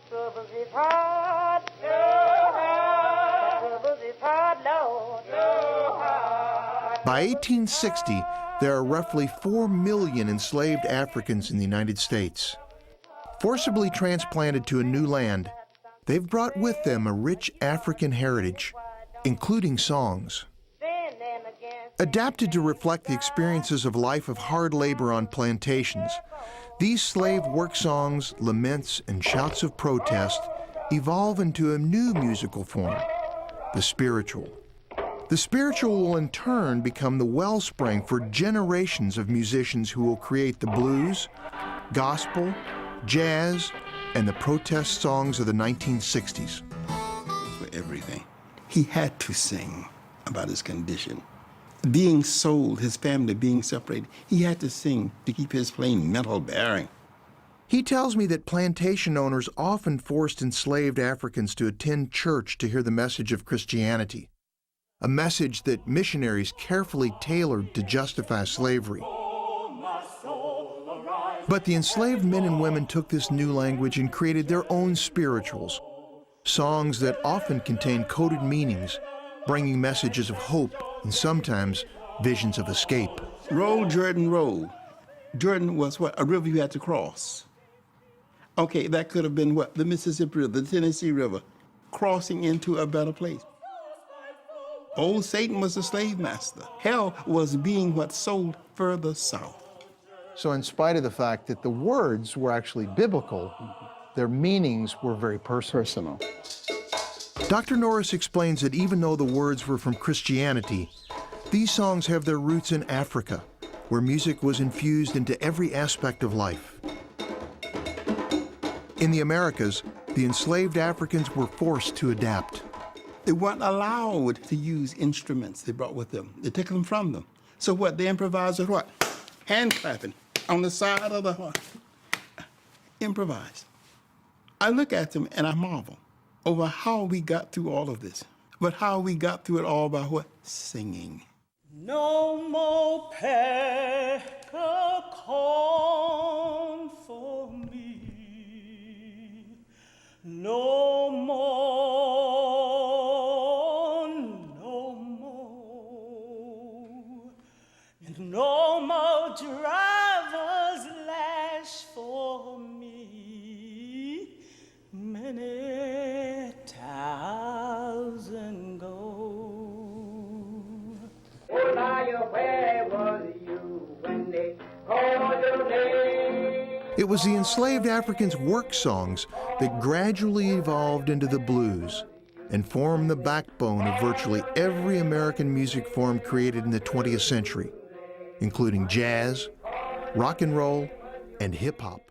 Troubles is hard, so hard. Troubles is hard, Lord, so hard. By 1860, there are roughly 4 million enslaved Africans in the United States. Forcibly transplanted to a new land, they've brought with them a rich African heritage, including songs. Adapted to reflect the experiences of life of hard labor on plantations, these slave work songs, laments, and shouts of protest evolve into a new musical form, the spiritual. The spiritual will in turn become the wellspring for generations of musicians who will create the blues, gospel, jazz, and the protest songs of the 1960s. For everything. He had to sing about his condition. Being sold, his family being separated, he had to sing to keep his plain mental bearing. He tells me that plantation owners often forced enslaved Africans to attend church to hear the message of Christianity, a message that missionaries carefully tailored to justify slavery. But the enslaved men and women took this new language and created their own spirituals, songs that often contain coded meanings, bringing messages of hope and sometimes visions of escape. Roll, Jordan, roll. Jordan was what? A river you had to cross. Okay, that could have been what? The Mississippi River, the Tennessee River, crossing into a better place. Old Satan was the slave master. Hell was being what sold further south. So in spite of the fact that the words were actually biblical, their meanings were very personal. Dr. Norris explains that even though the words were from Christianity, these songs have their roots in Africa, where music was infused into every aspect of life. In the Americas, the enslaved Africans were forced to adapt. They weren't allowed to use instruments they brought with them. They took them from them. So what? They improvised with what? Hand clapping on the side of the horse. Improvised. I look at them and I marvel over how we got through all of this. But how we got through it all by what? Singing. No more peck of corn for me. No more, no more. And no more driver's lash for me. Many thousand go. Oh, liar, where was you when they called your name? It was the enslaved Africans' work songs that gradually evolved into the blues and formed the backbone of virtually every American music form created in the 20th century, including jazz, rock and roll, and hip-hop.